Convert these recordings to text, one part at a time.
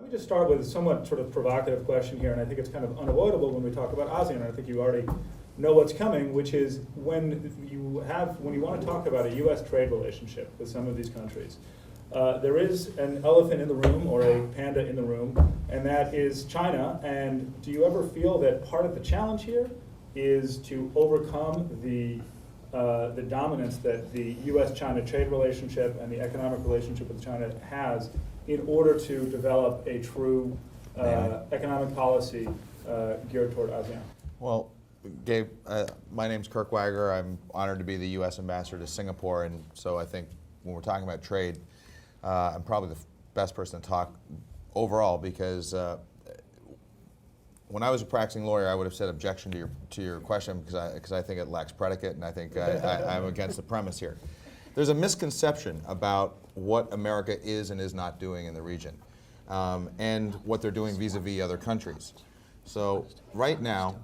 Let me just start with a somewhat sort of provocative question here, and I think it's kind of unavoidable when we talk about ASEAN, and I think you already know what's coming, which is when you want to talk about a U.S. trade relationship with some of these countries, there is an elephant in the room or a panda in the room, and that is China. And do you ever feel that part of the challenge here is to overcome the dominance that the U.S.-China trade relationship and the economic relationship with China has in order to develop a true economic policy geared toward ASEAN? Well, Gabe, my name's Kirk Wagar. I'm honored to be the U.S. ambassador to Singapore, and so I think when we're talking about trade, I'm probably the best person to talk overall because when I was a practicing lawyer, I would have said objection to your question because I think it lacks predicate, and I think I'm against the premise here. There's a misconception about what America is and is not doing in the region, and what they're doing vis-a-vis other countries. So right now,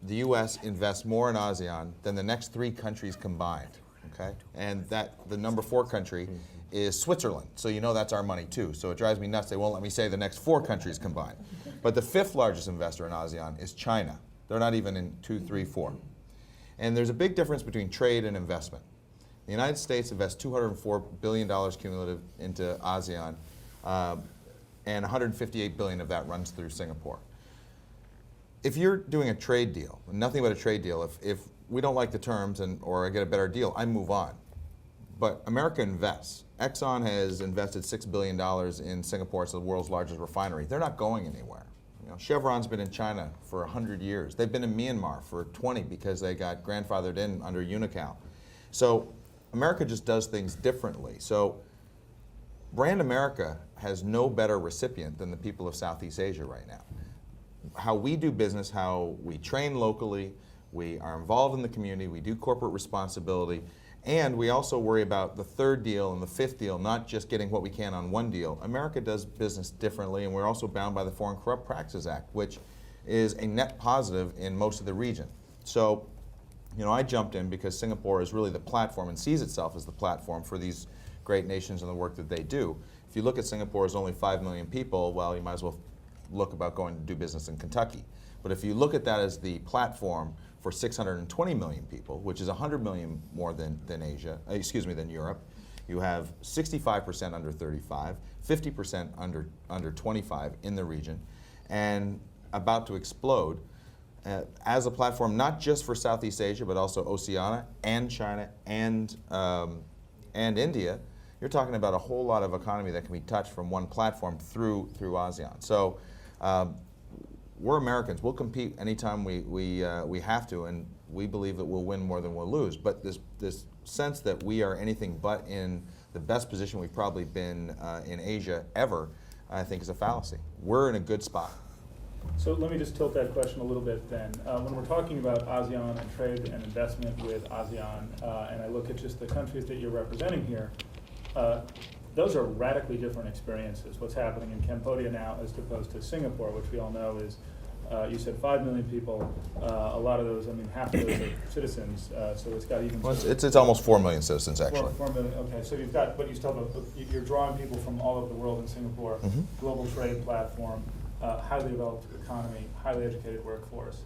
the U.S. invests more in ASEAN than the next 3 countries combined, okay? And that the number 4 country is Switzerland, so you know that's our money too. So it drives me nuts. They won't let me say the next 4 countries combined. But the 5th largest investor in ASEAN is China. They're not even in 2, 3, 4. And there's a big difference between trade and investment. The United States invests $204 billion cumulative into ASEAN, and $158 billion of that runs through Singapore. If you're doing a trade deal, nothing but a trade deal, if we don't like the terms or I get a better deal, I move on. But America invests. Exxon has invested $6 billion in Singapore. It's the world's largest refinery. They're not going anywhere. You know, Chevron's been in China for 100 years. They've been in Myanmar for 20 because they got grandfathered in under UNICAL. So America just does things differently. So Brand America has no better recipient than the people of Southeast Asia right now. How we do business, how we train locally, we are involved in the community, we do corporate responsibility, and we also worry about the 3rd deal and the 5th deal, not just getting what we can on one deal. America does business differently, and we're also bound by the Foreign Corrupt Practices Act, which is a net positive in most of the region. So, you know, I jumped in because Singapore is really the platform and sees itself as the platform for these great nations and the work that they do. If you look at Singapore as only 5 million people, well, you might as well look about going to do business in Kentucky. But if you look at that as the platform for 620 million people, which is 100 million more than Europe, you have 65% under 35, 50% under 25 in the region, and about to explode as a platform not just for Southeast Asia, but also Oceania and China and India. You're talking about a whole lot of economy that can be touched from one platform through ASEAN. So we're Americans. We'll compete anytime we have to, and we believe that we'll win more than we'll lose. But this sense that we are anything but in the best position we've probably been in Asia ever, I think is a fallacy. We're in a good spot. So let me just tilt that question a little bit then. When we're talking about ASEAN and trade and investment with ASEAN, and I look at just the countries that you're representing here, those are radically different experiences. What's happening in Cambodia now as opposed to Singapore, which we all know is, you said 5 million people. A lot of those, I mean, half of those are citizens. So it's got even. Well, it's almost 4 million citizens actually. 4 million. Okay, so you've got, but you still have you're drawing people from all over the world in Singapore. Global trade platform, highly developed economy, highly educated workforce.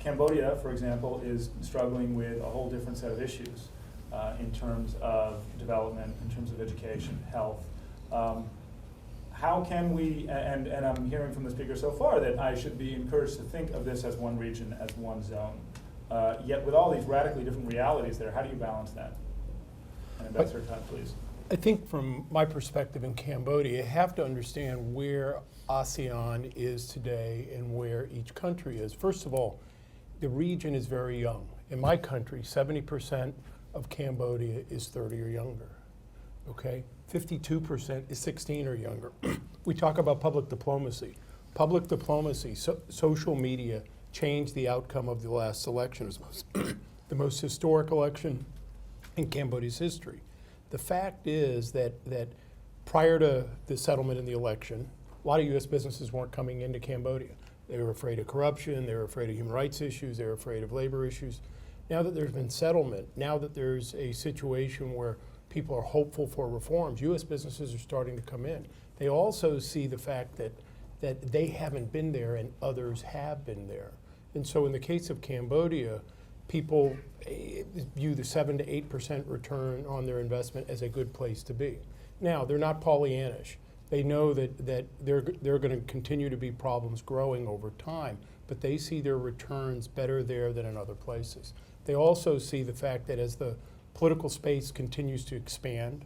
Cambodia, for example, is struggling with a whole different set of issues. In terms of development, in terms of education, health. How can we, and I'm hearing from the speaker so far that I should be encouraged to think of this as one region, as one zone. Yet with all these radically different realities there, how do you balance that? And Ambassador Todd, please. I think from my perspective in Cambodia, you have to understand where ASEAN is today and where each country is. First of all, the region is very young. In my country, 70% of Cambodia is 30 or younger, okay? 52% is 16 or younger. We talk about public diplomacy. Public diplomacy, social media changed the outcome of the last election. It was the most historic election in Cambodia's history. The fact is that prior to the settlement in the election, a lot of U.S. businesses weren't coming into Cambodia. They were afraid of corruption, they were afraid of human rights issues, they were afraid of labor issues. Now that there's been settlement, now that there's a situation where people are hopeful for reforms, U.S. businesses are starting to come in. They also see the fact that that they haven't been there and others have been there. And so in the case of Cambodia, people view the 7 to 8% return on their investment as a good place to be. Now, they're not Pollyannish. They know that there are going to continue to be problems growing over time, but they see their returns better there than in other places. They also see the fact that as the political space continues to expand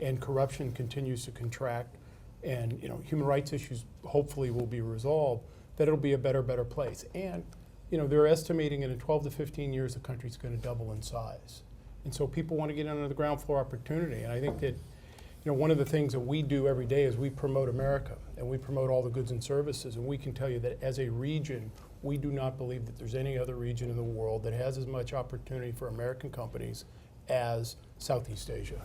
and corruption continues to contract and human rights issues hopefully will be resolved, that it'll be a better place. And they're estimating in 12 to 15 years the country's going to double in size. And so people want to get under the ground floor opportunity. And I think that one of the things that we do every day is we promote America and we promote all the goods and services. And we can tell you that as a region, we do not believe that there's any other region in the world that has as much opportunity for American companies as Southeast Asia.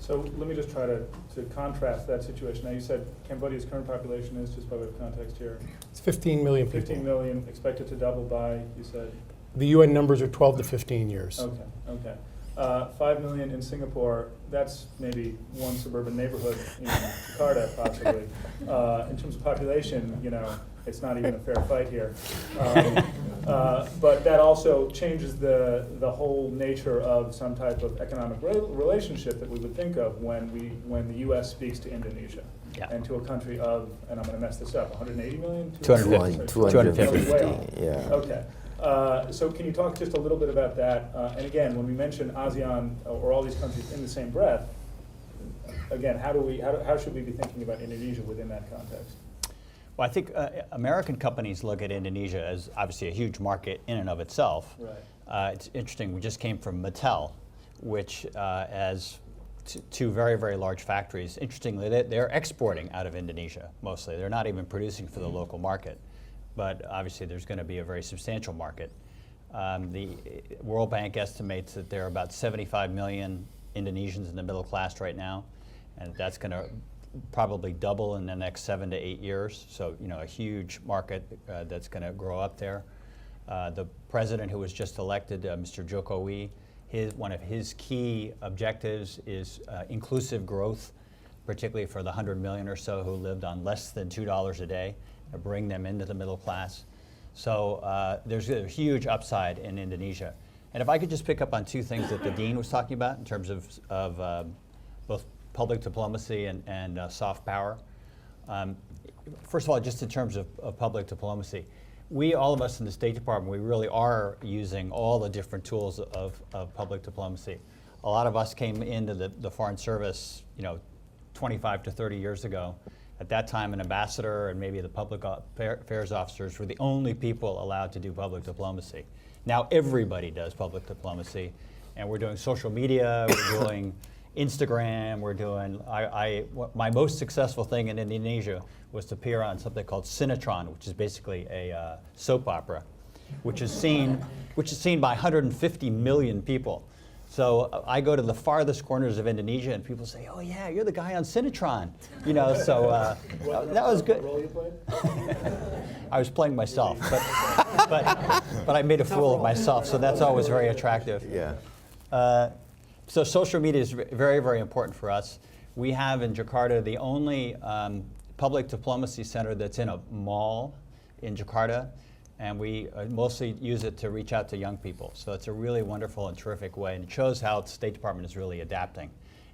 So let me just try to contrast that situation. Now you said Cambodia's current population is, just by way of context here, It's 15 million people. 15 million, expected to double by, you said? The UN numbers are 12 to 15 years. Okay. 5 million in Singapore, that's maybe one suburban neighborhood in Jakarta, possibly. In terms of population, it's not even a fair fight here. But that also changes the whole nature of some type of economic relationship that we would think of when the U.S. speaks to Indonesia. Yeah. And to a country of, and I'm going to mess this up, 180 million? 250. 250. Yeah. Okay. So can you talk just a little bit about that? And again, when we mention ASEAN or all these countries in the same breath, again, how should we be thinking about Indonesia within that context? Well, I think American companies look at Indonesia as obviously a huge market in and of itself. Right. It's interesting, we just came from Mattel, which has two very, very large factories. Interestingly, they're exporting out of Indonesia mostly. They're not even producing for the local market. But obviously there's going to be a very substantial market. The World Bank estimates that there are about 75 million Indonesians in the middle class right now, and that's going to probably double in the next 7 to 8 years. So a huge market that's going to grow up there. The president who was just elected, Mr. Jokowi, one of his key objectives is inclusive growth, particularly for the 100 million or so who lived on less than $2 a day. Bring them into the middle class. So there's a huge upside in Indonesia. And if I could just pick up on two things that the Dean was talking about in terms of both public diplomacy and soft power. First of all, just in terms of public diplomacy, all of us in the State Department, we really are using all the different tools of public diplomacy. A lot of us came into the Foreign Service 25 to 30 years ago. At that time, an ambassador and maybe the public affairs officers were the only people allowed to do public diplomacy. Now everybody does public diplomacy, and we're doing social media, we're doing Instagram, we're doing, my most successful thing in Indonesia was to appear on something called Sinetron, which is basically a soap opera, which is seen by 150 million people. So I go to the farthest corners of Indonesia, and people say, "Oh yeah, you're the guy on Sinetron," So that was good. What role you played? I was playing myself, but I made a fool of myself, so that's always very attractive. Yeah. So social media is very, very important for us. We have in Jakarta the only public diplomacy center that's in a mall in Jakarta. And we mostly use it to reach out to young people. So it's a really wonderful and terrific way, and it shows how the State Department is really adapting.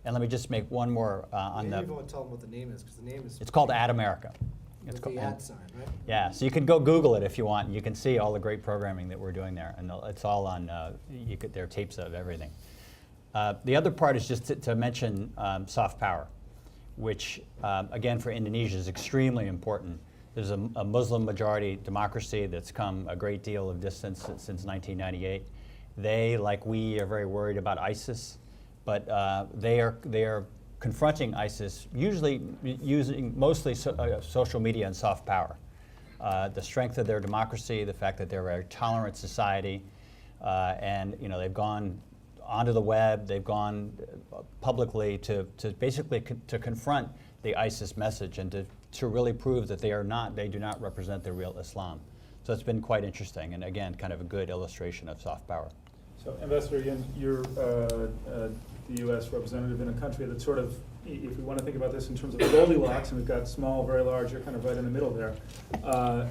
And let me just make one more on Maybe the. you want to tell them what the name is, because the name is. It's called Ad America. It's With called, the ad sign, right? yeah, so you can go Google it if you want. You can see all the great programming that we're doing there, and it's all on. There are tapes of everything. The other part is just to mention soft power, which again for Indonesia is extremely important. There's a Muslim majority democracy that's come a great deal of distance since 1998. They, like we, are very worried about ISIS, but they are confronting ISIS usually using mostly social media and soft power. The strength of their democracy, the fact that they're a very tolerant society, and they've gone onto the web, they've gone publicly to basically to confront the ISIS message and to really prove that they do not represent the real Islam. So it's been quite interesting, and again, kind of a good illustration of soft power. So, Ambassador Yin, you're the U.S. representative in a country that's sort of, if we want to think about this in terms of Goldilocks, and we've got small, very large, you're kind of right in the middle there.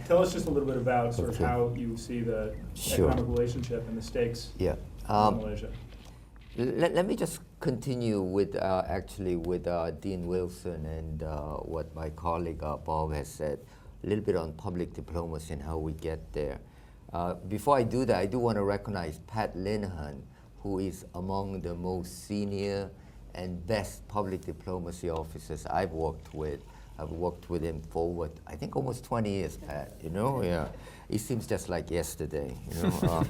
Tell us just a little bit about sort of Okay. how you see the Sure. economic relationship and the stakes Yeah. in Malaysia. Let me just continue with actually with Dean Wilson and what my colleague Bob has said, a little bit on public diplomacy and how we get there. Before I do that, I do want to recognize Pat Linehan, who is among the most senior and best public diplomacy officers I've worked with. I've worked with him for what, I think almost 20 years, Pat, you know? Yeah. It seems just like yesterday, you know?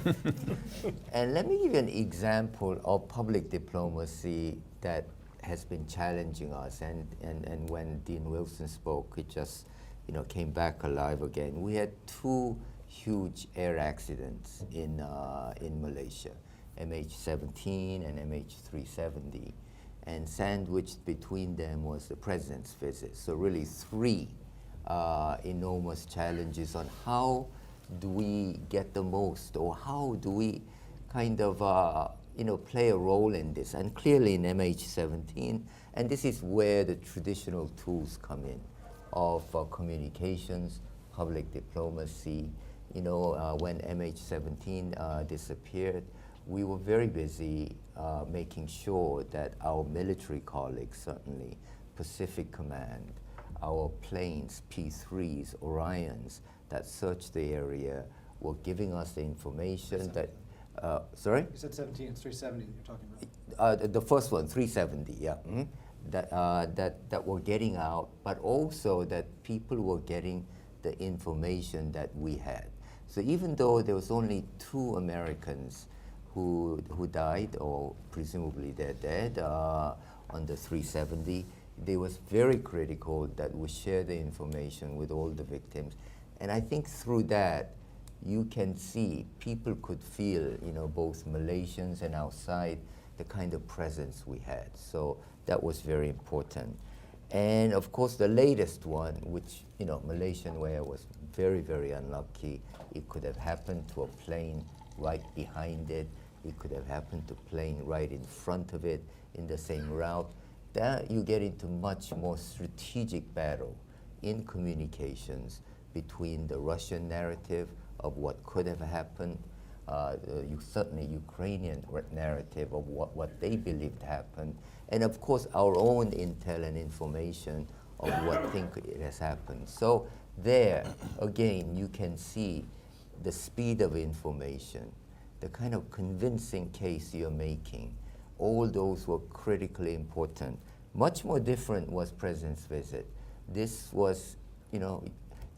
And let me give you an example of public diplomacy that has been challenging us. And when Dean Wilson spoke, it just, you know, came back alive again. We had two huge air accidents in Malaysia, MH17 and MH370. And sandwiched between them was the president's visit. So really three enormous challenges on how do we get the most, or how do we kind of you know, play a role in this. And clearly in MH17, and this is where the traditional tools come in of communications, public diplomacy. You know, when MH17 disappeared, we were very busy making sure that our military colleagues, certainly Pacific Command, our planes, P3s, Orions, that searched the area, were giving us the information that, sorry? You said 17, it's 370 that you're talking about. The first one, 370, yeah. That were getting out, but also that people were getting the information that we had. So even though there was only 2 Americans who died, or presumably they're dead, on the 370, it was very critical that we share the information with all the victims. And I think through that, you can see people could feel, you know, both Malaysians and outside, the kind of presence we had. So that was very important. And of course, the latest one, which, you know, Malaysian Air was very, very unlucky. It could have happened to a plane right behind it. It could have happened to a plane right in front of it in the same route. That you get into much more strategic battle in communications between the Russian narrative of what could have happened, certainly Ukrainian narrative of what they believed happened, and of course our own intel and information of what think it has happened. So there, again, you can see the speed of information, the kind of convincing case you're making. All those were critically important. Much more different was President's visit. This was, you know,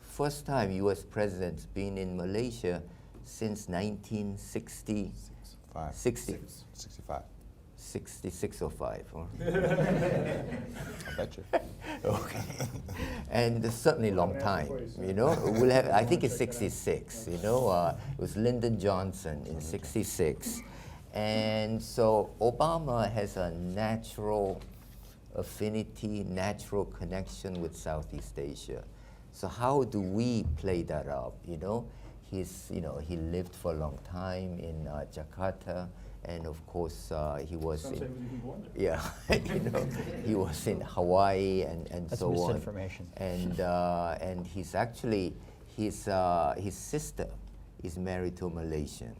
first time U.S. President's been in Malaysia since 1960. 65. 66 or 5. Huh? I bet you. Okay. And certainly a long time, you know. We'll have, I think it's 66, you know. It was Lyndon Johnson in 66. And so Obama has a natural affinity, natural connection with Southeast Asia. So how do we play that up, you know? You know, he lived for a long time in Jakarta, and of course he was Some say in, he was even born there. yeah, you know, he was in Hawaii and That's so on. misinformation. And he's actually, his sister is married to a Malaysian.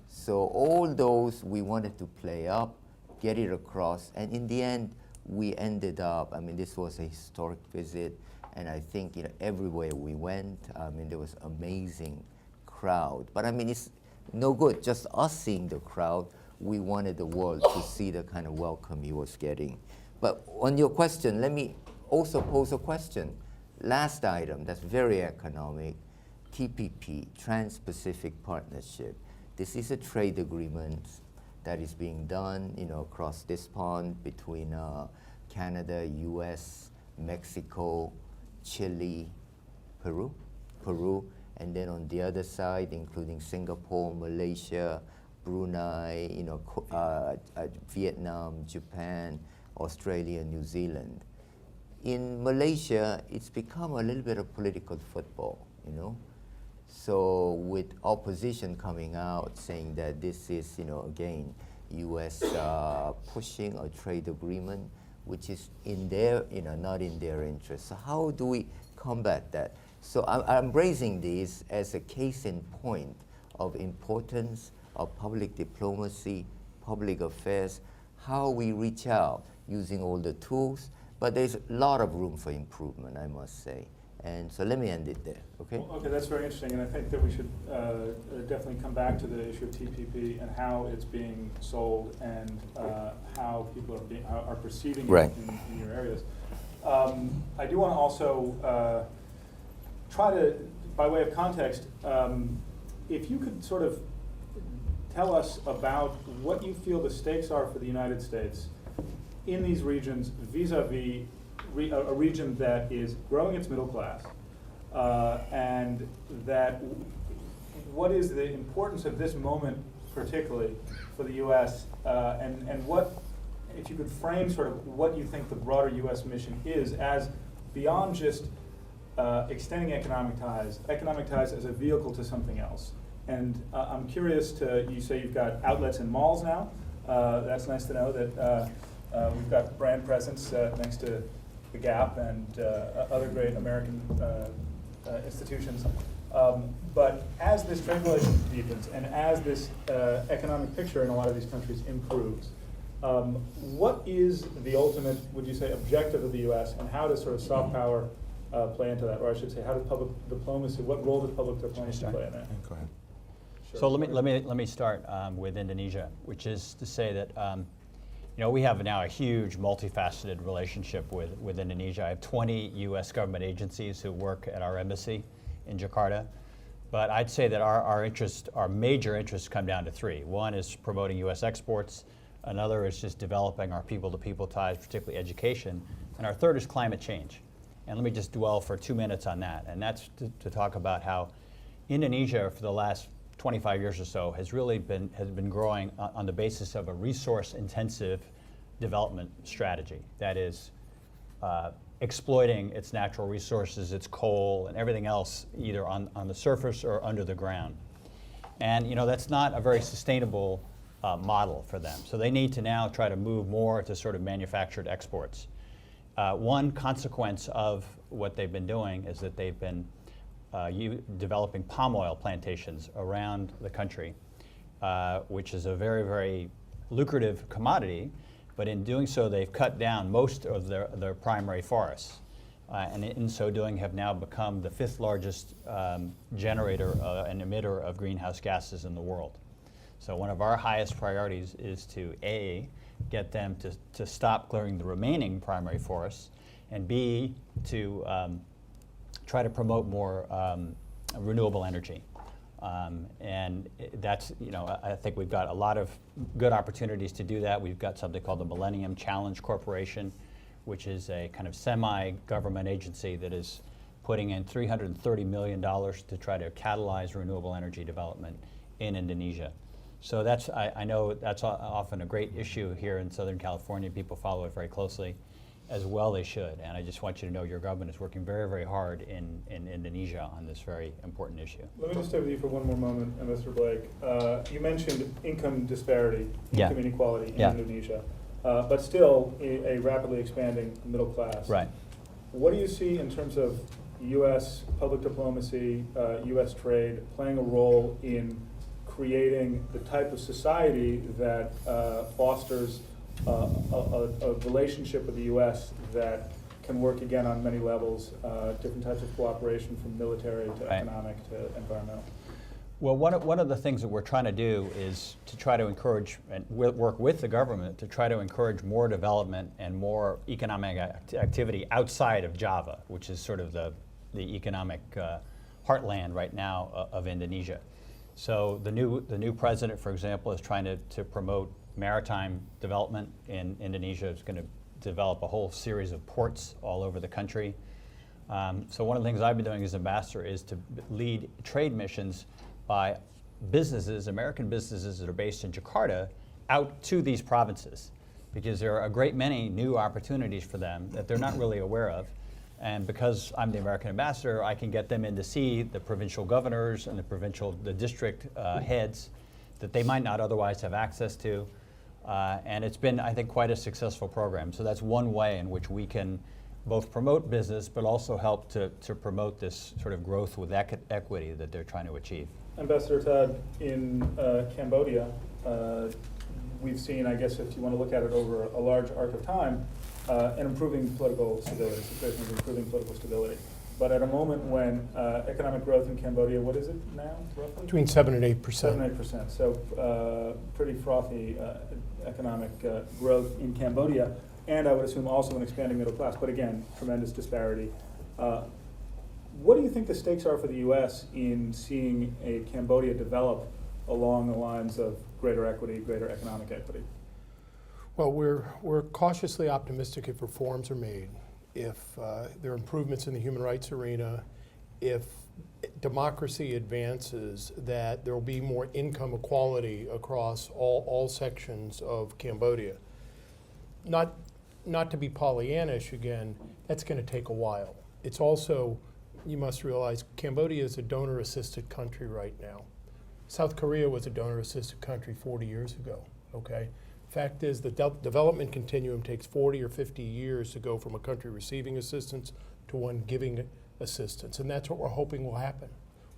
So all those we wanted to play up, get it across, and in the end, we ended up, I mean, this was a historic visit, and I think, you know, everywhere we went, I mean, there was amazing crowd. But I mean, it's no good just us seeing the crowd. We wanted the world to see the kind of welcome he was getting. But on your question, let me also pose a question. Last item that's very economic, TPP, Trans-Pacific Partnership. This is a trade agreement that is being done, you know, across this pond between Canada, US, Mexico, Chile, Peru, and then on the other side, including Singapore, Malaysia, Brunei, you know, Vietnam, Japan, Australia, New Zealand. In Malaysia, it's become a little bit of political football, you know. So with opposition coming out saying that this is, you know, again, U.S. Pushing a trade agreement, which is in their, not in their interest. So how do we combat that? So I'm raising this as a case in point of importance of public diplomacy, public affairs, how we reach out using all the tools, but there's a lot of room for improvement, I must say. And so let me end it there, okay? Well, okay, that's very interesting, and I think that we should definitely come back to the issue of TPP and how it's being sold and how people are perceiving Right. it in your areas. I do want to also try to, by way of context, if you could sort of tell us about what you feel the stakes are for the United States in these regions vis-a-vis a region that is growing its middle class, and that what is the importance of this moment particularly for the U.S., and what, if you could frame sort of what you think the broader U.S. mission is as beyond just extending economic ties as a vehicle to something else. And I'm curious you say you've got outlets in malls now. That's nice to know that we've got brand presence next to the Gap and other great American institutions. But as this trade relationship deepens and as this economic picture in a lot of these countries improves, what is the ultimate, would you say, objective of the U.S. and how does sort of soft power play into that? Or I should say, how does public diplomacy, what role does public diplomacy play in that? Go ahead. Sure. So let me start with Indonesia, which is to say that we have now a huge multifaceted relationship with Indonesia. I have 20 U.S. government agencies who work at our embassy in Jakarta. But I'd say that our major interests come down to three. One is promoting U.S. exports. Another is just developing our people-to-people ties, particularly education. And our third is climate change. And let me just dwell for 2 minutes on that. And that's to talk about how Indonesia, for the last 25 years or so, has been growing on the basis of a resource-intensive development strategy. That is, exploiting its natural resources, its coal, and everything else, either on the surface or under the ground. And that's not a very sustainable model for them. So they need to now try to move more to sort of manufactured exports. One consequence of what they've been doing is that they've been developing palm oil plantations around the country, which is a very, very lucrative commodity. But in doing so, they've cut down most of their primary forests. And in so doing have now become the 5th largest generator and emitter of greenhouse gases in the world. So one of our highest priorities is to A, get them to stop clearing the remaining primary forests, and B, to try to promote more renewable energy. And that's, I think we've got a lot of good opportunities to do that. We've got something called the Millennium Challenge Corporation, which is a kind of semi-government agency that is putting in $330 million to try to catalyze renewable energy development in Indonesia. So that's, I know that's often a great issue here in Southern California. People follow it very closely, as well they should. And I just want you to know your government is working very, very hard in Indonesia on this very important issue. Let me just stay with you for one more moment, Mr. Blake. You mentioned income disparity, Yeah. income inequality in Yeah. Indonesia, but still a rapidly expanding middle class. Right. What do you see in terms of U.S. public diplomacy, U.S. trade, playing a role in creating the type of society that fosters a relationship with the U.S. that can work again on many levels, different types of cooperation from military to Right. economic to environmental? Well, one of the things that we're trying to do is to try to encourage and work with the government to try to encourage more development and more economic activity outside of Java, which is sort of the economic heartland right now of Indonesia. So the new president, for example, is trying to promote maritime development in Indonesia. Is going to develop a whole series of ports all over the country. So one of the things I've been doing as ambassador is to lead trade missions by businesses, American businesses that are based in Jakarta, out to these provinces, because there are a great many new opportunities for them that they're not really aware of. And because I'm the American ambassador, I can get them in to see the provincial governors and the district heads that they might not otherwise have access to. And it's been, I think, quite a successful program. So that's one way in which we can both promote business, but also help to promote this sort of growth with equity that they're trying to achieve. Ambassador Todd, in Cambodia, we've seen, I guess if you want to look at it over a large arc of time, an improving political stability, situation of improving political stability. But at a moment when economic growth in Cambodia, what is it now, roughly? Between 7 and 8%. 7 and 8%. So pretty frothy economic growth in Cambodia, and I would assume also an expanding middle class. But again, tremendous disparity. What do you think the stakes are for the U.S. in seeing a Cambodia develop along the lines of greater equity, greater economic equity? Well, we're cautiously optimistic if reforms are made, if there are improvements in the human rights arena, if democracy advances, that there will be more income equality across all sections of Cambodia. Not to be Pollyannish again, that's going to take a while. It's also, you must realize, Cambodia is a donor-assisted country right now. South Korea was a donor-assisted country 40 years ago, okay? Fact is, the development continuum takes 40 or 50 years to go from a country receiving assistance to one giving assistance, and that's what we're hoping will happen.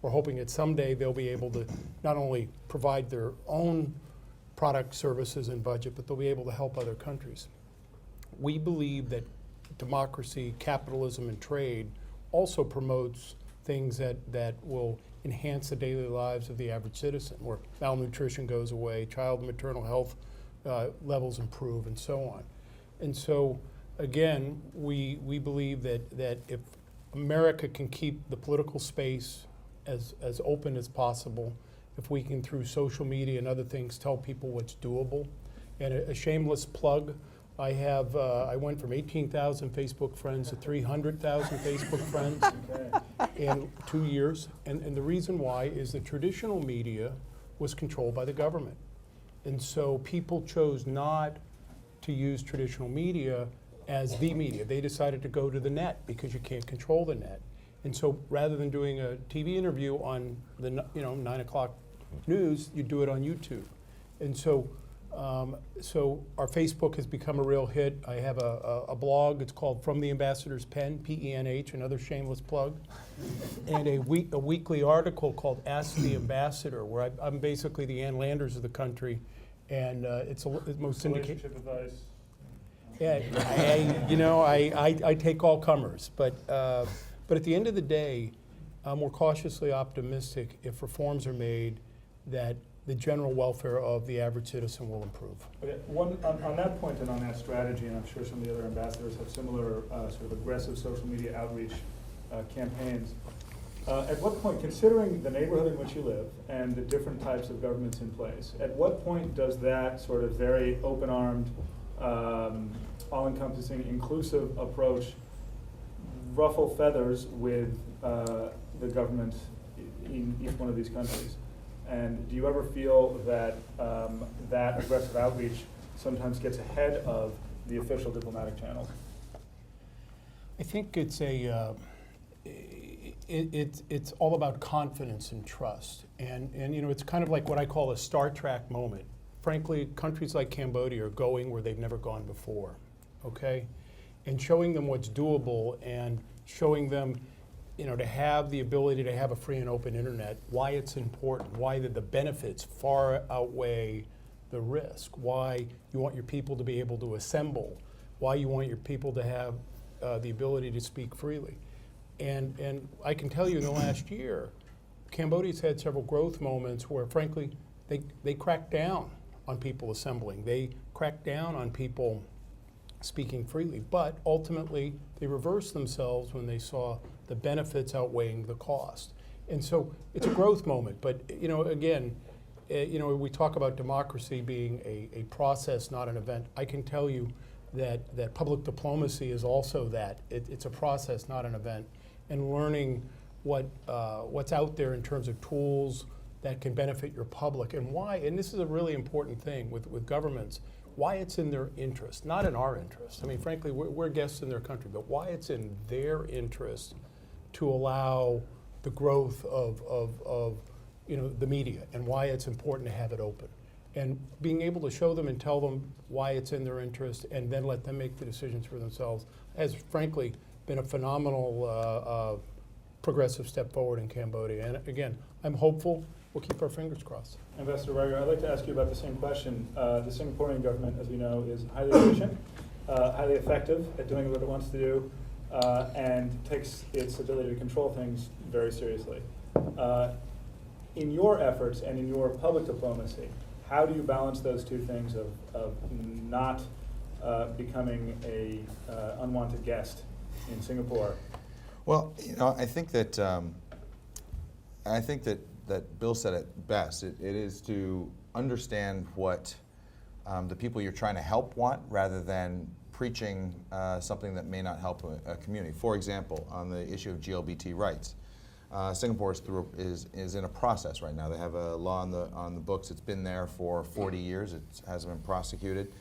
We're hoping that someday they'll be able to not only provide their own product, services, and budget, but they'll be able to help other countries. We believe that democracy, capitalism, and trade also promotes things that will enhance the daily lives of the average citizen, where malnutrition goes away, child and maternal health levels improve, and so on. And so, again, we believe that if America can keep the political space as open as possible, if we can, through social media and other things, tell people what's doable. And a shameless plug, I went from 18,000 Facebook friends to 300,000 Facebook friends in 2 years. And the reason why is the traditional media was controlled by the government. And so people chose not to use traditional media as the media. They decided to go to the net because you can't control the net. And so rather than doing a TV interview on the 9 o'clock news, you do it on YouTube. And so so our Facebook has become a real hit. I have a blog. It's called From the Ambassador's Pen, PENH, another shameless plug, and a weekly article called Ask the Ambassador, where I'm basically the Ann Landers of the country, and it's the most syndicated. Relationship advice. Yeah, I take all comers, but at the end of the day, we're cautiously optimistic if reforms are made that the general welfare of the average citizen will improve. Okay, on that point and on that strategy, and I'm sure some of the other ambassadors have similar sort of aggressive social media outreach campaigns. At what point, considering the neighborhood in which you live and the different types of governments in place, at what point does that sort of very open-armed, all-encompassing, inclusive approach ruffle feathers with the government in each one of these countries? And do you ever feel that that aggressive outreach sometimes gets ahead of the official diplomatic channels? I think it's it's all about confidence and trust, and it's kind of like what I call a Star Trek moment. Frankly, countries like Cambodia are going where they've never gone before, okay, and showing them what's doable and showing them, to have the ability to have a free and open internet, why it's important, why the benefits far outweigh the risk, why you want your people to be able to assemble, why you want your people to have the ability to speak freely. And I can tell you in the last year, Cambodia's had several growth moments where, frankly, they cracked down on people assembling. They cracked down on people speaking freely, but ultimately they reversed themselves when they saw the benefits outweighing the cost. And so it's a growth moment, but again, we talk about democracy being a process, not an event. I can tell you that public diplomacy is also that. It's a process, not an event. And learning what's out there in terms of tools that can benefit your public and why, and this is a really important thing with governments, why it's in their interest, not in our interest. I mean, frankly, we're guests in their country, but why it's in their interest to allow the growth of the media and why it's important to have it open. And being able to show them and tell them why it's in their interest and then let them make the decisions for themselves has frankly been a phenomenal progressive step forward in Cambodia. And again, I'm hopeful. We'll keep our fingers crossed. Ambassador Wagar, I'd like to ask you about the same question. The Singaporean government, as we know, is highly efficient, highly effective at doing what it wants to do, and takes its ability to control things very seriously. In your efforts and in your public diplomacy, how do you balance those two things of not becoming a unwanted guest in Singapore? Well, I think that that Bill said it best. It is to understand what the people you're trying to help want, rather than preaching something that may not help a community. For example, on the issue of GLBT rights, Singapore is in a process right now. They have a law on the books. It's been there for 40 years. It hasn't been prosecuted.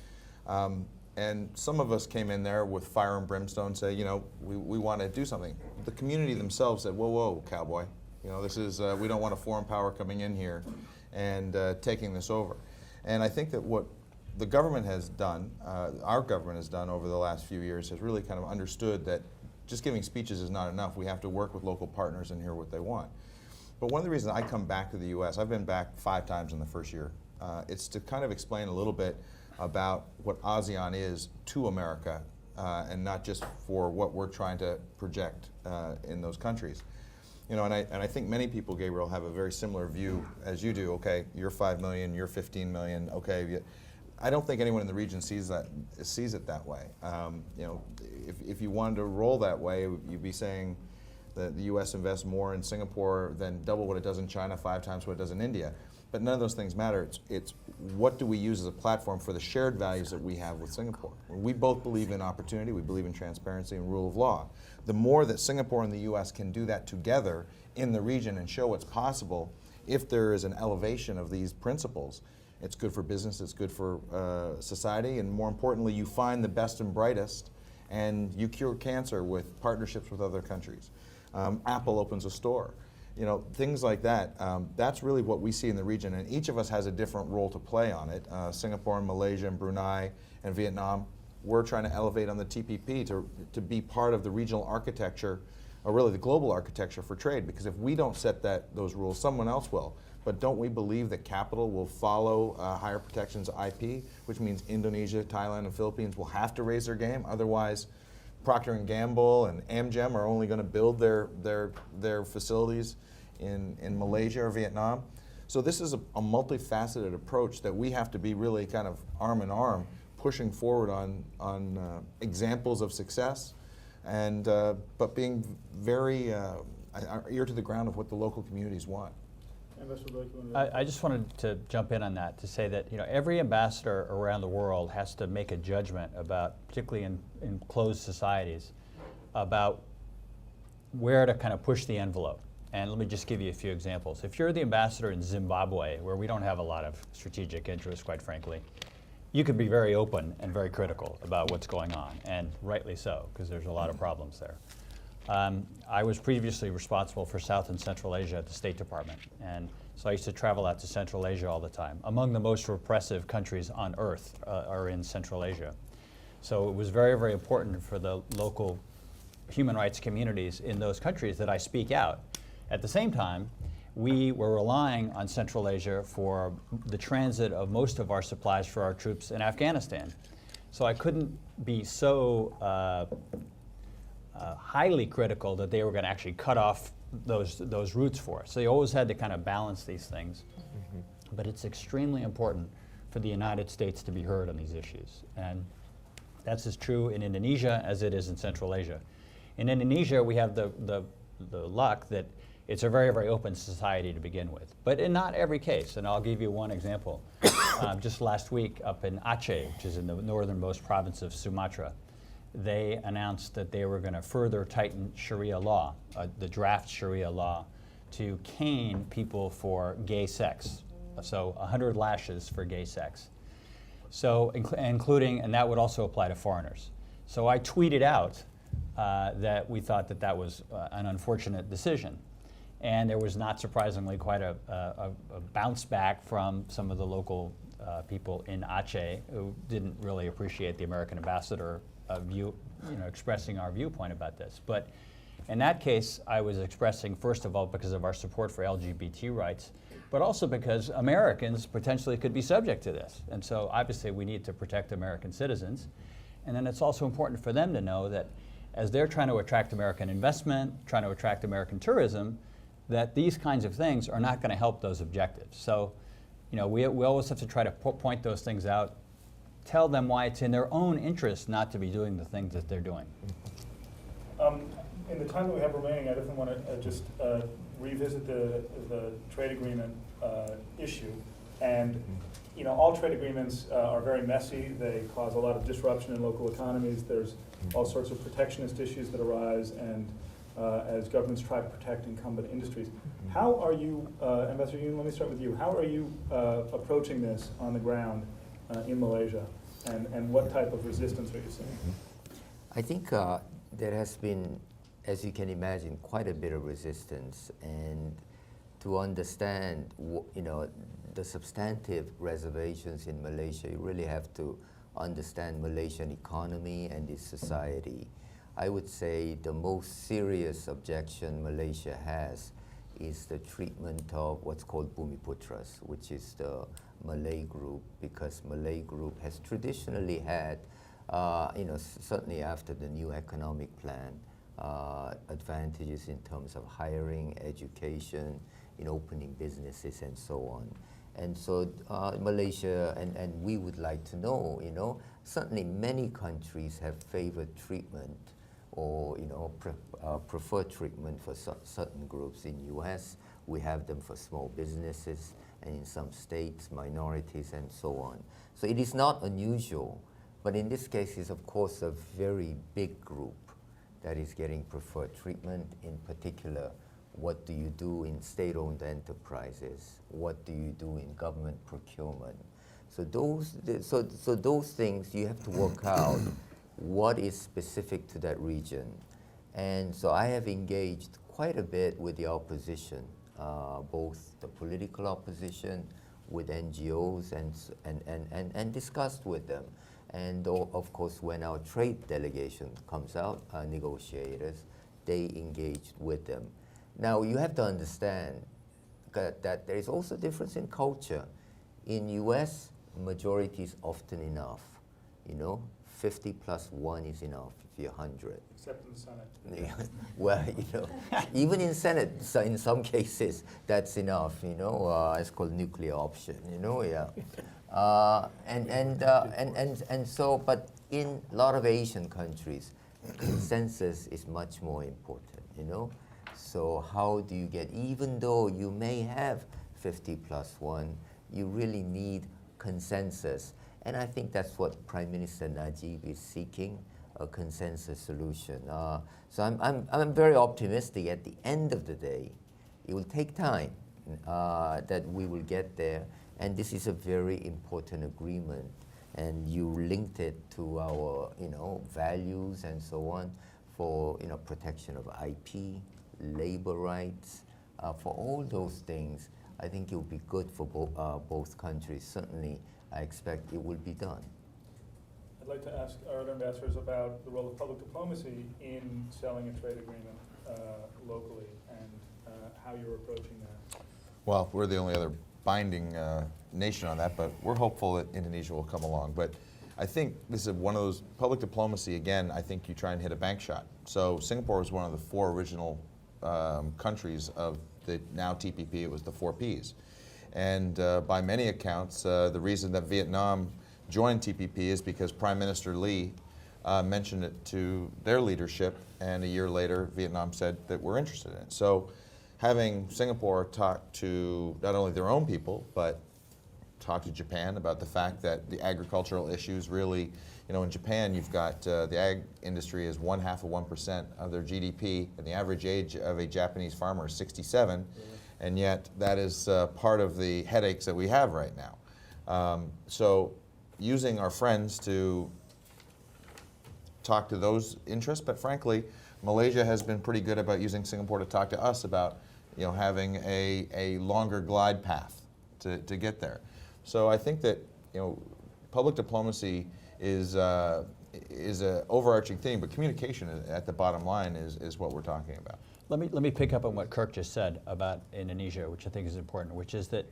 And some of us came in there with fire and brimstone, say, we want to do something. The community themselves said, whoa, cowboy. This is, we don't want a foreign power coming in here and taking this over. And I think that what the government has done, our government has done over the last few years, has really kind of understood that just giving speeches is not enough. We have to work with local partners and hear what they want. But one of the reasons I come back to the US, I've been back 5 times in the first year, it's to kind of explain a little bit about what ASEAN is to America, and not just for what we're trying to project in those countries. And I think many people, Gabriel, have a very similar view as you do. Okay, you're 5 million, you're 15 million. Okay, I don't think anyone in the region sees it that way. If you wanted to roll that way, you'd be saying that the U.S. invests more in Singapore than double what it does in China, 5 times what it does in India. But none of those things matter. It's what do we use as a platform for the shared values that we have with Singapore. We both believe in opportunity, we believe in transparency and rule of law. The more that Singapore and the U.S. can do that together in the region and show what's possible, if there is an elevation of these principles, it's good for business, it's good for society, and more importantly, you find the best and brightest, and you cure cancer with partnerships with other countries. Apple opens a store. Things like that. That's really what we see in the region, and each of us has a different role to play on it. Singapore and Malaysia and Brunei and Vietnam, we're trying to elevate on the TPP to be part of the regional architecture, or really the global architecture for trade, because if we don't set those rules, someone else will. But don't we believe that capital will follow higher protections IP, which means Indonesia, Thailand, and Philippines will have to raise their game? Otherwise, Procter & Gamble and Amgen are only going to build their facilities in Malaysia or Vietnam. So this is a multifaceted approach that we have to be really kind of arm in arm, pushing forward on examples of success, and but being very ear to the ground of what the local communities want. I just wanted to jump in on that to say that every ambassador around the world has to make a judgment about, particularly in closed societies, about where to kind of push the envelope. And let me just give you a few examples. If you're the ambassador in Zimbabwe, where we don't have a lot of strategic interest, quite frankly, you can be very open and very critical about what's going on, and rightly so, because there's a lot of problems there. I was previously responsible for South and Central Asia at the State Department, and so I used to travel out to Central Asia all the time. Among the most repressive countries on earth are in Central Asia. So it was very, very important for the local human rights communities in those countries that I speak out. At the same time, we were relying on Central Asia for the transit of most of our supplies for our troops in Afghanistan. So I couldn't be so highly critical that they were going to actually cut off those routes for us. So you always had to kind of balance these things. Mm-hmm. But it's extremely important for the United States to be heard on these issues. And that's as true in Indonesia as it is in Central Asia. In Indonesia, we have the luck that it's a very, very open society to begin with. But in not every case, and I'll give you one example. Just last week up in Aceh, which is in the northernmost province of Sumatra, they announced that they were going to further tighten Sharia law, the draft Sharia law, to cane people for gay sex. So 100 lashes for gay sex. So including, and that would also apply to foreigners. So I tweeted out that we thought that was an unfortunate decision. And there was not surprisingly quite a bounce back from some of the local people in Aceh who didn't really appreciate the American ambassador expressing our viewpoint about this. But in that case, I was expressing, first of all, because of our support for LGBT rights, but also because Americans potentially could be subject to this. And so obviously we need to protect American citizens. And then it's also important for them to know that as they're trying to attract American investment, trying to attract American tourism, that these kinds of things are not going to help those objectives. So, we always have to try to point those things out, tell them why it's in their own interest not to be doing the things that they're doing. In the time that we have remaining, I definitely want to just revisit the trade agreement issue. And all trade agreements are very messy. They cause a lot of disruption in local economies. There's all sorts of protectionist issues that arise, and as governments try to protect incumbent industries. How are you, Ambassador Yoon, let me start with you. How are you approaching this on the ground in Malaysia, and what type of resistance are you seeing? I think there has been, as you can imagine, quite a bit of resistance, and to understand the substantive reservations in Malaysia, you really have to understand Malaysian economy and its society. I would say the most serious objection Malaysia has is the treatment of what's called Bumiputras, which is the Malay group, because Malay group has traditionally had, certainly after the new economic plan, advantages in terms of hiring, education, in opening businesses, and so on. And so Malaysia, and we would like to know, certainly many countries have favored treatment or preferred treatment for certain groups. In US, we have them for small businesses, and in some states, minorities, and so on. So it is not unusual, but in this case, it's of course a very big group that is getting preferred treatment. In particular, what do you do in state-owned enterprises? What do you do in government procurement? So those things you have to work out what is specific to that region. And so I have engaged quite a bit with the opposition, both the political opposition, with NGOs, and discussed with them. And of course, when our trade delegation comes out, our negotiators, they engaged with them. Now, you have to understand that there is also difference in culture. In US, majority is often enough. 50 plus 1 is enough if you're 100. Except in the Senate. Yeah. Well, even in Senate, so in some cases, that's enough. It's called nuclear option. Yeah. And so, but in a lot of Asian countries, consensus is much more important. So how do you get, even though you may have 50 plus 1, you really need consensus. And I think that's what Prime Minister Najib is seeking, a consensus solution. So I'm very optimistic. At the end of the day, it will take time that we will get there. And this is a very important agreement. And you linked it to our values and so on for protection of IP, labor rights, for all those things. I think it will be good for both countries. Certainly, I expect it will be done. I'd like to ask our other ambassadors about the role of public diplomacy in selling a trade agreement locally, and how you're approaching that. Well, we're the only other binding nation on that, but we're hopeful that Indonesia will come along. But I think this is one of those, public diplomacy, again, I think you try and hit a bank shot. So Singapore was one of the 4 original countries of the now TPP. It was the 4 Ps. And by many accounts, the reason that Vietnam joined TPP is because Prime Minister Lee mentioned it to their leadership, and a year later, Vietnam said that we're interested in it. So having Singapore talk to not only their own people, but talk to Japan about the fact that the agricultural issues really, in Japan, you've got the ag industry is 0.5% of their GDP, and the average age of a Japanese farmer is 67. And yet that is part of the headaches that we have right now. So using our friends to talk to those interests, but frankly, Malaysia has been pretty good about using Singapore to talk to us about having a longer glide path to get there. So I think that public diplomacy is a overarching theme, but communication at the bottom line is what we're talking about. Let me pick up on what Kirk just said about Indonesia, which I think is important, which is that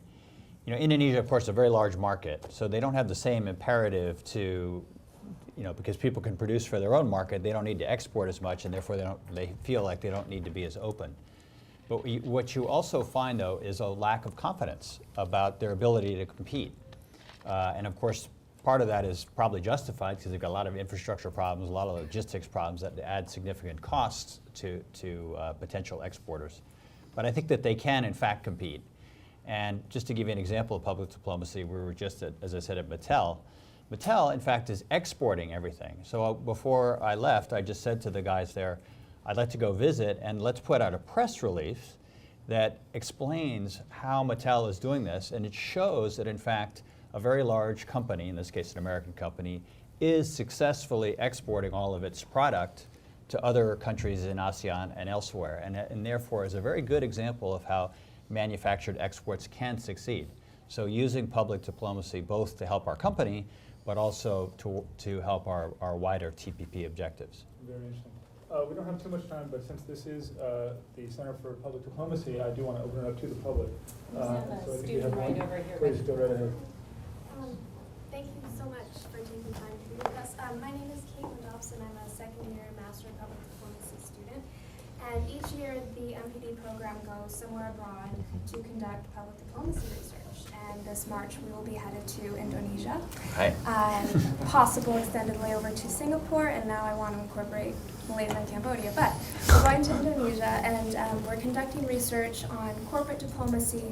Indonesia, of course, is a very large market, so they don't have the same imperative to, because people can produce for their own market, they don't need to export as much, and therefore they feel like they don't need to be as open. But what you also find, though, is a lack of confidence about their ability to compete. And of course, part of that is probably justified because they've got a lot of infrastructure problems, a lot of logistics problems that add significant costs to potential exporters. But I think that they can, in fact, compete. And just to give you an example of public diplomacy, we were just, as I said, at Mattel. Mattel, in fact, is exporting everything. So before I left, I just said to the guys there, I'd like to go visit, and let's put out a press release that explains how Mattel is doing this, and it shows that, in fact, a very large company, in this case an American company, is successfully exporting all of its product to other countries in ASEAN and elsewhere, and therefore is a very good example of how manufactured exports can succeed. So using public diplomacy both to help our company, but also to help our wider TPP objectives. Very interesting. We don't have too much time, but since this is the Center for Public Diplomacy, I do want to open it up to the public. We have a I think you student have right one. over here. Please go right ahead. Thank you so much for taking time to be with us. My name is Caitlin Dobson. I'm a second-year Master of Public Diplomacy student. And each year, the MPD program goes somewhere abroad to conduct public diplomacy research. And this March, we will be headed to Indonesia. Right. Possible extended layover to Singapore, and now I want to incorporate Malaysia and Cambodia. But we're going to Indonesia, and we're conducting research on corporate diplomacy,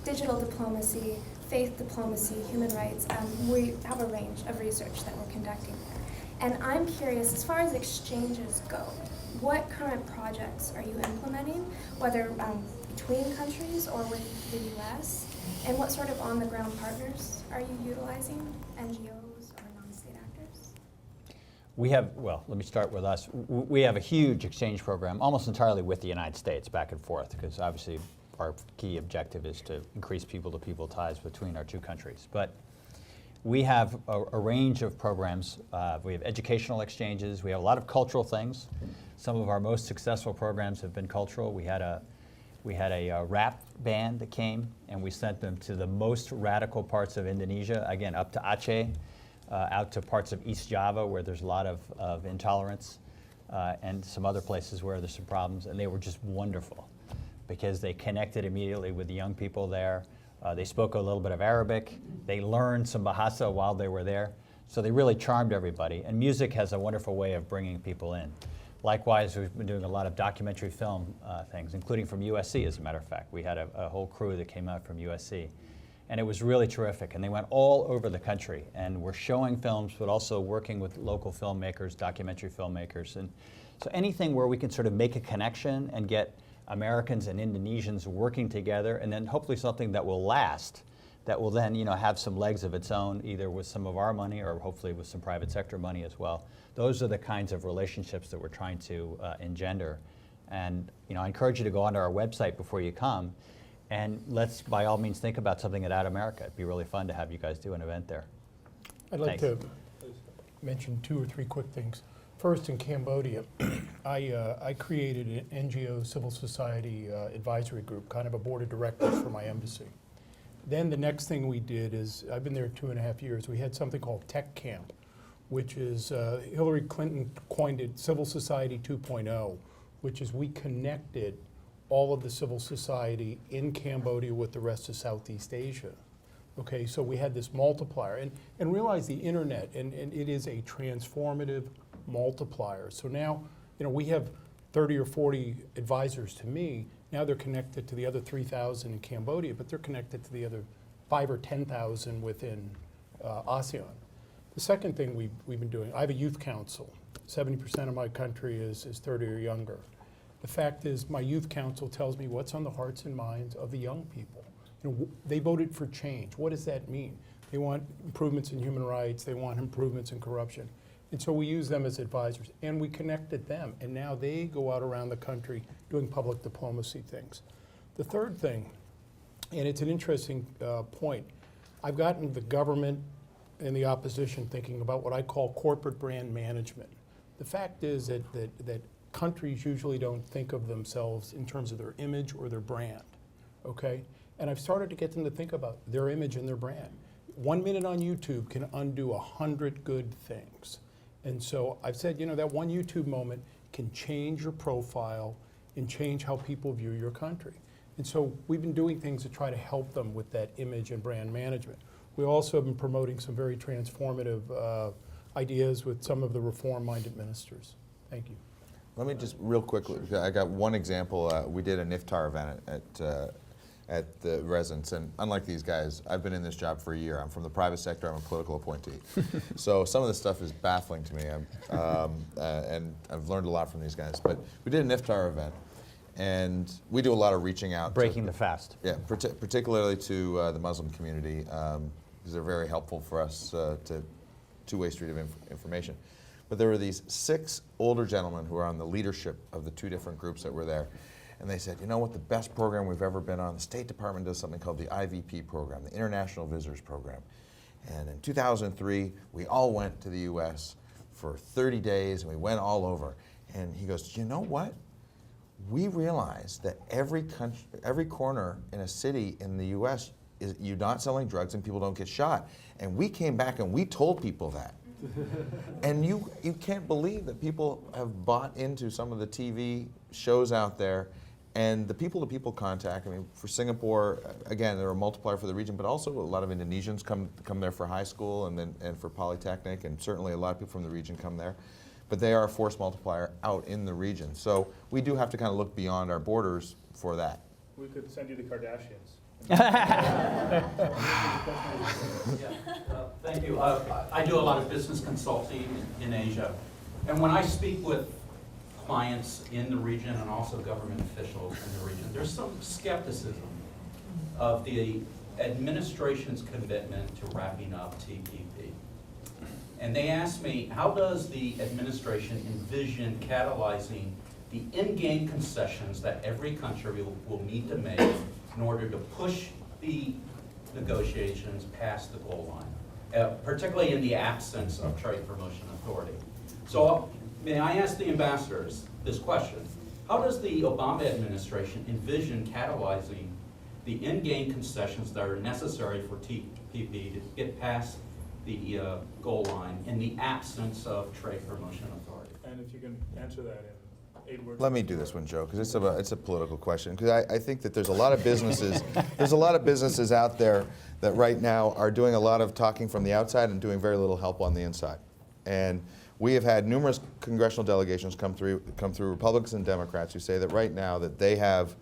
digital diplomacy, faith diplomacy, human rights. We have a range of research that we're conducting there. And I'm curious, as far as exchanges go, what current projects are you implementing, whether between countries or with the U.S., and what sort of on-the-ground partners are you utilizing, NGOs or non-state actors? We have, well, let me start with us. We have a huge exchange program, almost entirely with the United States, back and forth, because obviously our key objective is to increase people-to-people ties between our two countries. But we have a range of programs. We have educational exchanges. We have a lot of cultural things. Some of our most successful programs have been cultural. We had a rap band that came, and we sent them to the most radical parts of Indonesia, again, up to Aceh, out to parts of East Java where there's a lot of intolerance, and some other places where there's some problems, and they were just wonderful because they connected immediately with the young people there. They spoke a little bit of Arabic. They learned some Bahasa while they were there. So they really charmed everybody. And music has a wonderful way of bringing people in. Likewise, we've been doing a lot of documentary film things, including from USC, as a matter of fact. We had a whole crew that came out from USC. And it was really terrific. And they went all over the country. And we're showing films, but also working with local filmmakers, documentary filmmakers. And so anything where we can sort of make a connection and get Americans and Indonesians working together, and then hopefully something that will last, that will then have some legs of its own, either with some of our money or hopefully with some private sector money as well. Those are the kinds of relationships that we're trying to engender. And I encourage you to go onto our website before you come, and let's by all means think about something at America. It'd be really fun to have you guys do an event there. I'd like to mention 2 or 3 quick things. First, in Cambodia, I created an NGO civil society advisory group, kind of a board of directors for my embassy. Then the next thing we did is, I've been there 2.5 years, we had something called Tech Camp, which is, Hillary Clinton coined it Civil Society 2.0, which is we connected all of the civil society in Cambodia with the rest of Southeast Asia. Okay, so we had this multiplier, and realize the internet, and it is a transformative multiplier. So now, we have 30 or 40 advisors to me. Now they're connected to the other 3,000 in Cambodia, but they're connected to the other 5,000 or 10,000 within ASEAN. The second thing we've been doing, I have a youth council. 70% of my country is 30 or younger. The fact is, my youth council tells me what's on the hearts and minds of the young people. They voted for change. What does that mean? They want improvements in human rights. They want improvements in corruption. And so we use them as advisors, and we connected them, and now they go out around the country doing public diplomacy things. The third thing, and it's an interesting point, I've gotten the government and the opposition thinking about what I call corporate brand management. The fact is that countries usually don't think of themselves in terms of their image or their brand, okay? And I've started to get them to think about their image and their brand. 1 minute on YouTube can undo 100 good things. And so I've said, you know, that one YouTube moment can change your profile and change how people view your country. And so we've been doing things to try to help them with that image and brand management. We also have been promoting some very transformative ideas with some of the reform-minded ministers. Thank you. Let me just real quickly, I got one example. We did an iftar event at the residence, and unlike these guys, I've been in this job for a year. I'm from the private sector. I'm a political appointee. So some of this stuff is baffling to me, and I've learned a lot from these guys. But we did an iftar event, and we do a lot of reaching out. Breaking the fast. Yeah, particularly to the Muslim community, because they're very helpful for us to two-way street of information. But there were these 6 older gentlemen who are on the leadership of the 2 different groups that were there. And they said, you know what, the best program we've ever been on, the State Department does something called the IVP program, the International Visitors Program. And in 2003, we all went to the US for 30 days, and we went all over. And he goes, you know what? We realized that every corner in a city in the US, you're not selling drugs and people don't get shot. And we came back and we told people that. And you can't believe that people have bought into some of the TV shows out there, and the people-to-people contact. I mean, for Singapore, again, they're a multiplier for the region, but also a lot of Indonesians come there for high school and for polytechnic, and certainly a lot of people from the region come there. But they are a force multiplier out in the region. So we do have to kind of look beyond our borders for that. We could send you the Kardashians. Thank you. I do a lot of business consulting in Asia. And when I speak with clients in the region and also government officials in the region, there's some skepticism of the administration's commitment to wrapping up TPP. And they ask me, how does the administration envision catalyzing the in-game concessions that every country will need to make in order to push the negotiations past the goal line, particularly in the absence of trade promotion authority. So may I ask the ambassadors this question? How does the Obama administration envision catalyzing the in-game concessions that are necessary for TPP to get past the goal line in the absence of trade promotion authority? And if you can answer that in 8 words. Let me do this one, Joe, because it's a political question. Because I think that there's a lot of businesses, out there that right now are doing a lot of talking from the outside and doing very little help on the inside. And we have had numerous congressional delegations come through Republicans and Democrats who say that right now that they have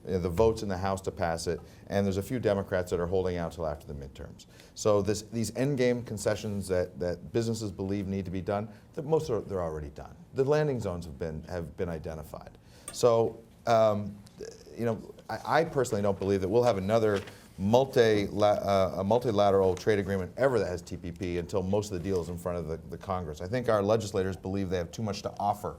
the votes in the House to pass it, and there's a few Democrats that are holding out till after the midterms. So these endgame concessions that businesses believe need to be done, most of they're already done. The landing zones have been identified. So I personally don't believe that we'll have another multilateral trade agreement ever that has TPP until most of the deal is in front of the Congress. I think our legislators believe they have too much to offer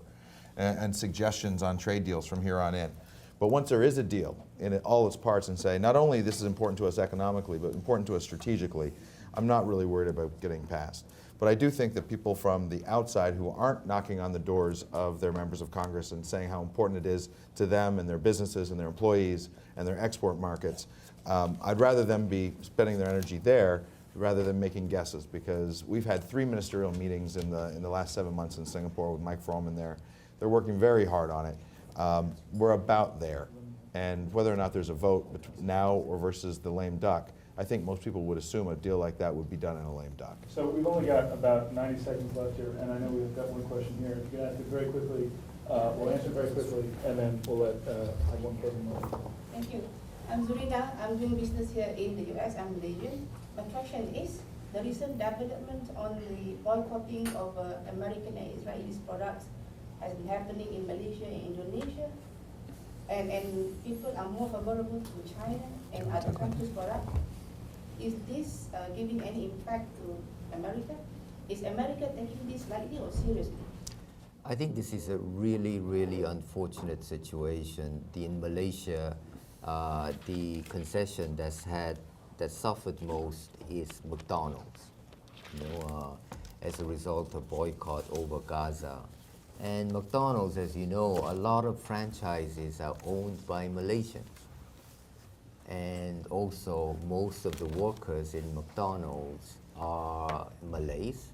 and suggestions on trade deals from here on in. But once there is a deal in all its parts and say, not only this is important to us economically, but important to us strategically, I'm not really worried about getting passed. But I do think that people from the outside who aren't knocking on the doors of their members of Congress and saying how important it is to them and their businesses and their employees and their export markets, I'd rather them be spending their energy there rather than making guesses, because we've had 3 ministerial meetings in the last 7 months in Singapore with Mike Froman there. They're working very hard on it. We're about there, and whether or not there's a vote now or versus the lame duck, I think most people would assume a deal like that would be done in a lame duck. So we've only got about 90 seconds left here, and I know we've got one question here. If you can ask it very quickly, we'll answer it very quickly, and then we'll have one closing moment. Thank you. I'm Zurina. I'm doing business here in the US. I'm Malaysian. My question is, the recent development on the boycotting of American and Israeli products has been happening in Malaysia and Indonesia, and people are more favorable to China and other countries' products. Is this giving any impact to America? Is America taking this lightly or seriously? I think this is a really, really unfortunate situation. In Malaysia, the concession that's had that suffered most is McDonald's, as a result of boycott over Gaza. And McDonald's, as you know, a lot of franchises are owned by Malaysians. And also, most of the workers in McDonald's are Malays.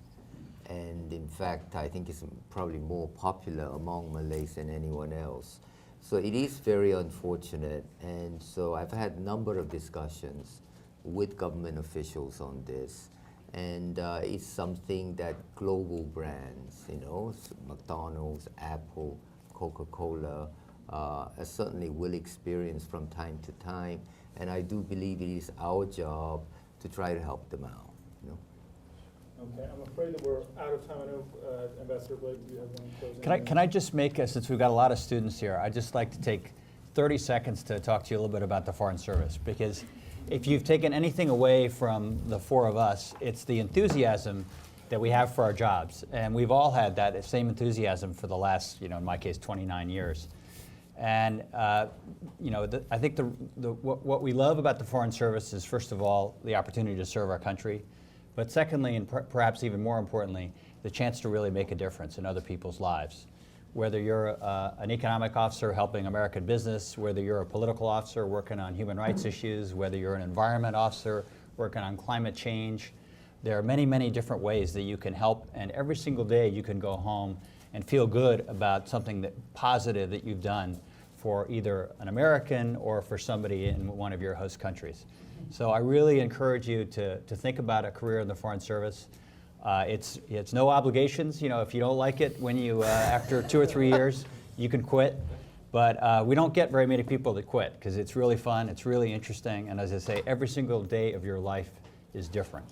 And in fact, I think it's probably more popular among Malays than anyone else. So it is very unfortunate. And so I've had a number of discussions with government officials on this. And it's something that global brands, McDonald's, Apple, Coca-Cola, certainly will experience from time to time. And I do believe it is our job to try to help them out. Okay, I'm afraid that we're out of time. I know, Ambassador Blake, you have one closing. Can I just make, since we've got a lot of students here, I'd just like to take 30 seconds to talk to you a little bit about the Foreign Service, because if you've taken anything away from the four of us, it's the enthusiasm that we have for our jobs. And we've all had that same enthusiasm for the last, in my case, 29 years. And I think what we love about the Foreign Service is, first of all, the opportunity to serve our country. But secondly, and perhaps even more importantly, the chance to really make a difference in other people's lives. Whether you're an economic officer helping American business, whether you're a political officer working on human rights issues, whether you're an environment officer working on climate change, there are many, many different ways that you can help, and every single day you can go home and feel good about something positive that you've done for either an American or for somebody in one of your host countries. So I really encourage you to think about a career in the Foreign Service. It's no obligations. If you don't like it when you after 2 or 3 years, you can quit. But we don't get very many people that quit because it's really fun, it's really interesting, and as I say, every single day of your life is different.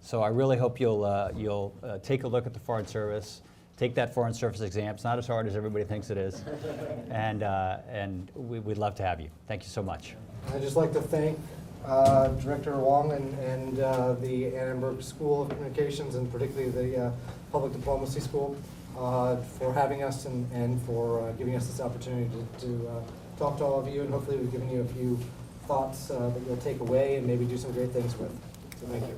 So I really hope you'll take a look at the Foreign Service, take that Foreign Service exam. It's not as hard as everybody thinks it is, and we'd love to have you. Thank you so much. I'd just like to thank Director Wong and the Annenberg School of Communications, and particularly the Public Diplomacy School, for having us and for giving us this opportunity to talk to all of you, and hopefully we've given you a few thoughts that you'll take away and maybe do some great things with. So thank you.